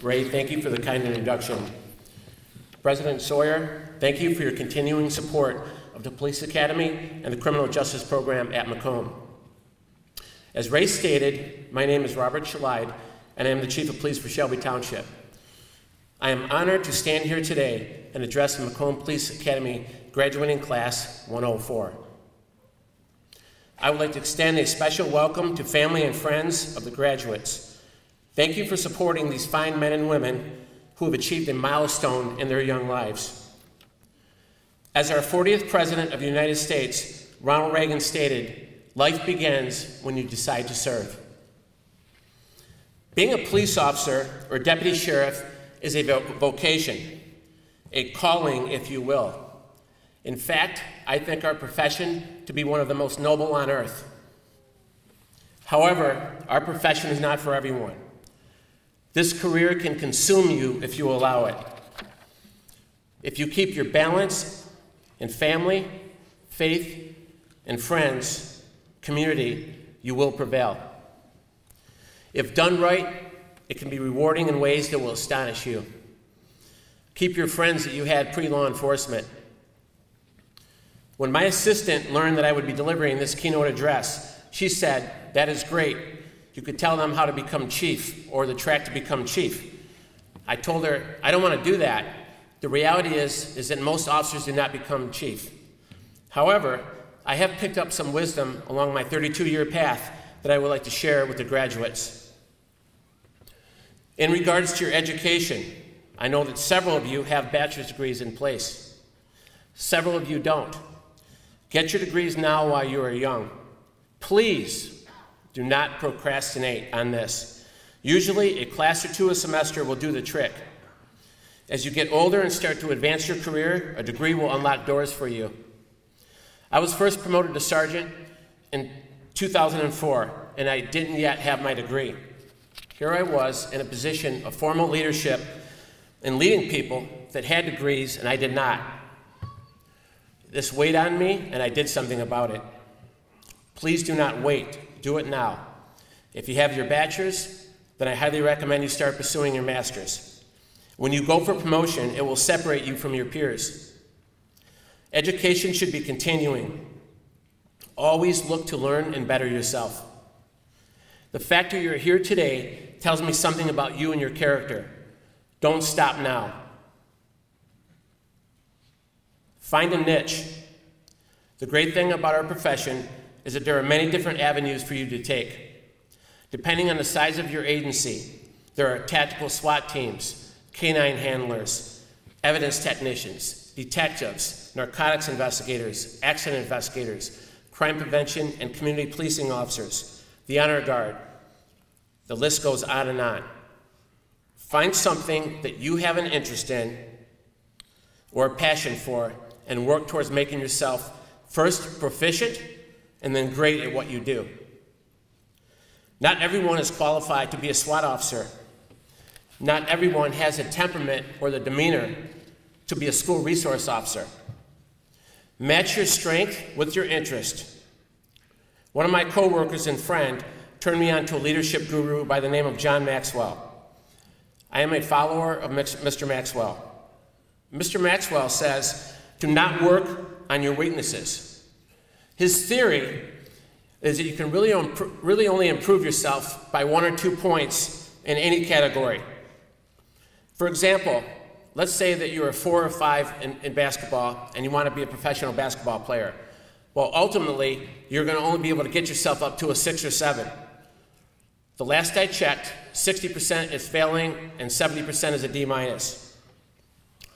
Ray, thank you for the kind introduction. President Sawyer, thank you for your continuing support of the Police Academy and the Criminal Justice Program at Macomb. As Ray stated, my name is Robert Shelide, and I am the Chief of Police for Shelby Township. I am honored to stand here today and address the Macomb Police Academy graduating class 104. I would like to extend a special welcome to family and friends of the graduates. Thank you for supporting these fine men and women who have achieved a milestone in their young lives. As our 40th President of the United States, Ronald Reagan, stated, life begins when you decide to serve. Being a police officer or deputy sheriff is a vocation, a calling, if you will. In fact, I think our profession to be one of the most noble on earth. However, our profession is not for everyone. This career can consume you if you allow it. If you keep your balance in family, faith, and friends, community, you will prevail. If done right, it can be rewarding in ways that will astonish you. Keep your friends that you had pre-law enforcement. When my assistant learned that I would be delivering this keynote address, she said, "That is great. You could tell them how to become chief or the track to become chief." I told her, I don't want to do that. The reality is that most officers do not become chief. However, I have picked up some wisdom along my 32-year path that I would like to share with the graduates. In regards to your education, I know that several of you have bachelor's degrees in place. Several of you don't. Get your degrees now while you are young. Please do not procrastinate on this. Usually, a class or two a semester will do the trick. As you get older and start to advance your career, a degree will unlock doors for you. I was first promoted to sergeant in 2004, and I didn't yet have my degree. Here I was in a position of formal leadership and leading people that had degrees, and I did not. This weighed on me, and I did something about it. Please do not wait. Do it now. If you have your bachelor's, then I highly recommend you start pursuing your master's. When you go for promotion, it will separate you from your peers. Education should be continuing. Always look to learn and better yourself. The fact that you're here today tells me something about you and your character. Don't stop now. Find a niche. The great thing about our profession is that there are many different avenues for you to take. Depending on the size of your agency, there are tactical SWAT teams, canine handlers, evidence technicians, detectives, narcotics investigators, accident investigators, crime prevention and community policing officers, the honor guard. The list goes on and on. Find something that you have an interest in or a passion for and work towards making yourself first proficient and then great at what you do. Not everyone is qualified to be a SWAT officer. Not everyone has the temperament or the demeanor to be a school resource officer. Match your strength with your interest. One of my coworkers and friend turned me on to a leadership guru by the name of John Maxwell. I am a follower of Mr. Maxwell. Mr. Maxwell says, do not work on your weaknesses. His theory is that you can really only improve yourself by 1 or 2 points in any category. For example, let's say that you're a 4 or 5 in basketball and you want to be a professional basketball player. Well, ultimately, you're going to only be able to get yourself up to a 6 or 7. The last I checked, 60% is failing and 70% is a D-.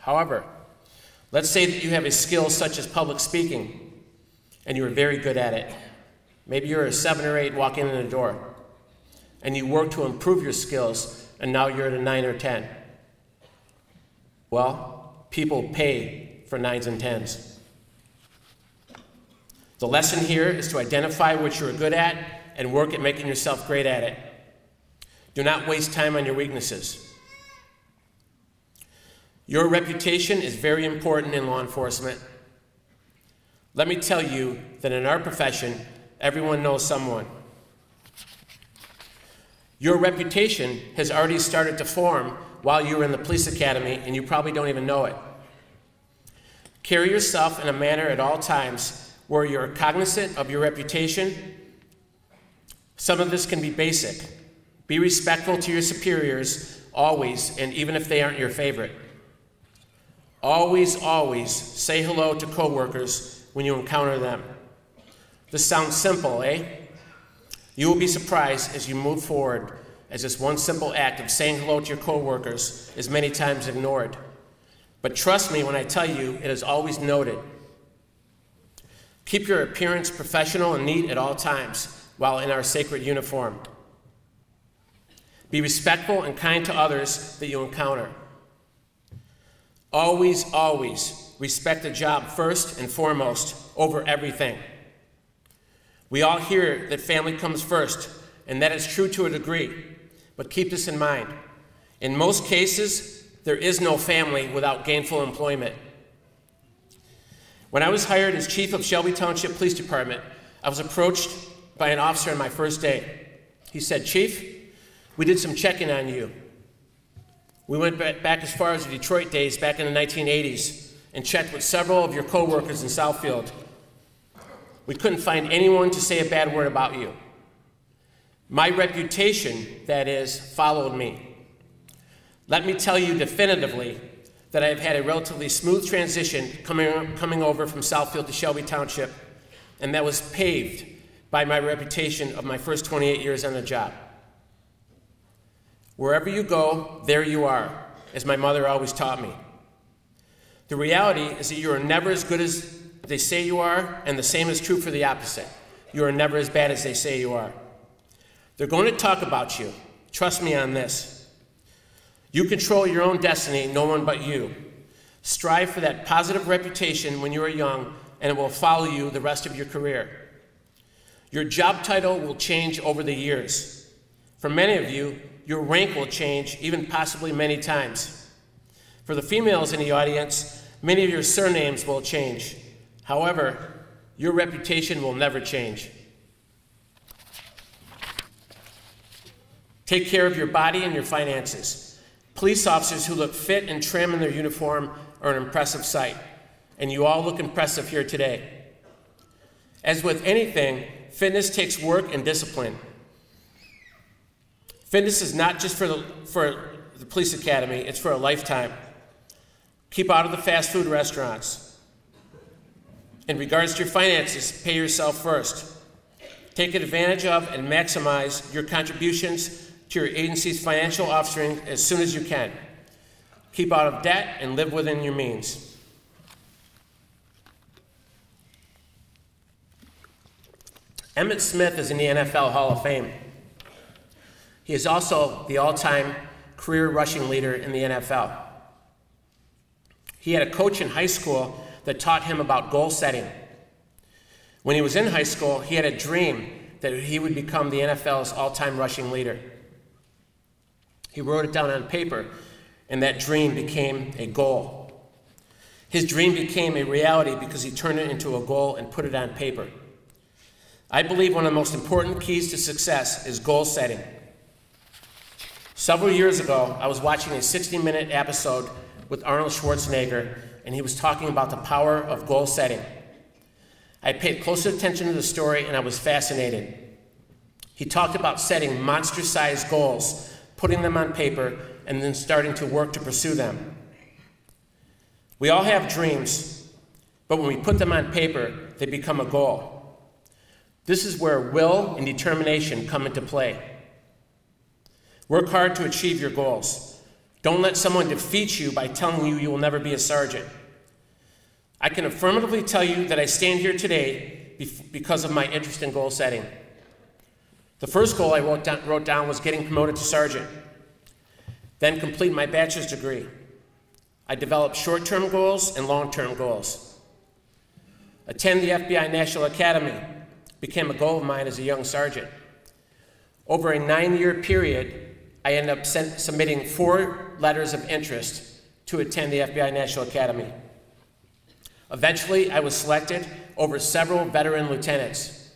However, let's say that you have a skill such as public speaking and you are very good at it. Maybe you're a 7 or 8 walking in the door and you work to improve your skills and now you're at a 9 or 10. Well, people pay for 9s and 10s. The lesson here is to identify what you're good at and work at making yourself great at it. Do not waste time on your weaknesses. Your reputation is very important in law enforcement. Let me tell you that in our profession, everyone knows someone. Your reputation has already started to form while you were in the police academy, and you probably don't even know it. Carry yourself in a manner at all times where you're cognizant of your reputation. Some of this can be basic. Be respectful to your superiors always, and even if they aren't your favorite. Always, always say hello to coworkers when you encounter them. This sounds simple, eh? You will be surprised as you move forward, as this one simple act of saying hello to your coworkers is many times ignored. But trust me when I tell you, it is always noted. Keep your appearance professional and neat at all times while in our sacred uniform. Be respectful and kind to others that you encounter. Always, always respect the job first and foremost over everything. We all hear that family comes first, and that is true to a degree, but keep this in mind. In most cases, there is no family without gainful employment. When I was hired as chief of Shelby Township Police Department, I was approached by an officer on my first day. He said, "Chief, we did some checking on you. We went back as far as the Detroit days back in the 1980s and checked with several of your coworkers in Southfield. We couldn't find anyone to say a bad word about you. My reputation, that is, followed me. Let me tell you definitively that I have had a relatively smooth transition coming over from Southfield to Shelby Township, and that was paved by my reputation of my first 28 years on the job. Wherever you go, there you are, as my mother always taught me. The reality is that you are never as good as they say you are, and the same is true for the opposite. You are never as bad as they say you are. They're going to talk about you. Trust me on this. You control your own destiny, no one but you. Strive for that positive reputation when you are young, and it will follow you the rest of your career. Your job title will change over the years. For many of you, your rank will change, even possibly many times. For the females in the audience, many of your surnames will change. However, your reputation will never change. Take care of your body and your finances. Police officers who look fit and trim in their uniform are an impressive sight, and you all look impressive here today. As with anything, fitness takes work and discipline. Fitness is not just for the police academy, it's for a lifetime. Keep out of the fast food restaurants. In regards to your finances, pay yourself first. Take advantage of and maximize your contributions to your agency's financial offering as soon as you can. Keep out of debt and live within your means. Emmitt Smith is in the NFL Hall of Fame. He is also the all-time career rushing leader in the NFL. He had a coach in high school that taught him about goal setting. When he was in high school, he had a dream that he would become the NFL's all-time rushing leader. He wrote it down on paper, and that dream became a goal. His dream became a reality because he turned it into a goal and put it on paper. I believe one of the most important keys to success is goal setting. Several years ago, I was watching a 60-minute episode with Arnold Schwarzenegger, and he was talking about the power of goal setting. I paid close attention to the story, and I was fascinated. He talked about setting monster-sized goals, putting them on paper, and then starting to work to pursue them. We all have dreams, but when we put them on paper, they become a goal. This is where will and determination come into play. Work hard to achieve your goals. Don't let someone defeat you by telling you you will never be a sergeant. I can affirmatively tell you that I stand here today because of my interest in goal setting. The first goal I wrote down was getting promoted to sergeant, then complete my bachelor's degree. I developed short-term goals and long-term goals. Attend the FBI National Academy became a goal of mine as a young sergeant. Over a 9-year period, I ended up submitting 4 letters of interest to attend the FBI National Academy. Eventually, I was selected over several veteran lieutenants.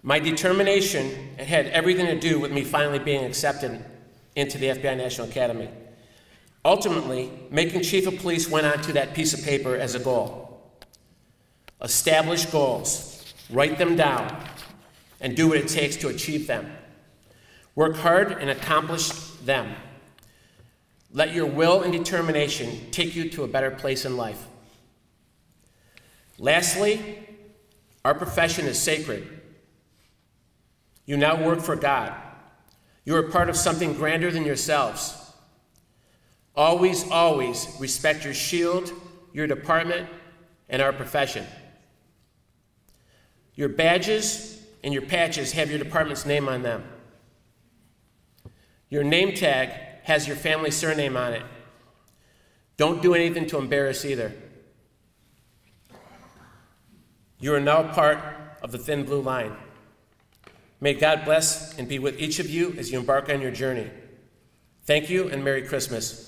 My determination had everything to do with me finally being accepted into the FBI National Academy. Ultimately, making chief of police went onto that piece of paper as a goal. Establish goals, write them down, and do what it takes to achieve them. Work hard and accomplish them. Let your will and determination take you to a better place in life. Lastly, our profession is sacred. You now work for God. You are part of something grander than yourselves. Always, always respect your shield, your department, and our profession. Your badges and your patches have your department's name on them. Your name tag has your family surname on it. Don't do anything to embarrass either. You are now part of the thin blue line. May God bless and be with each of you as you embark on your journey. Thank you and Merry Christmas.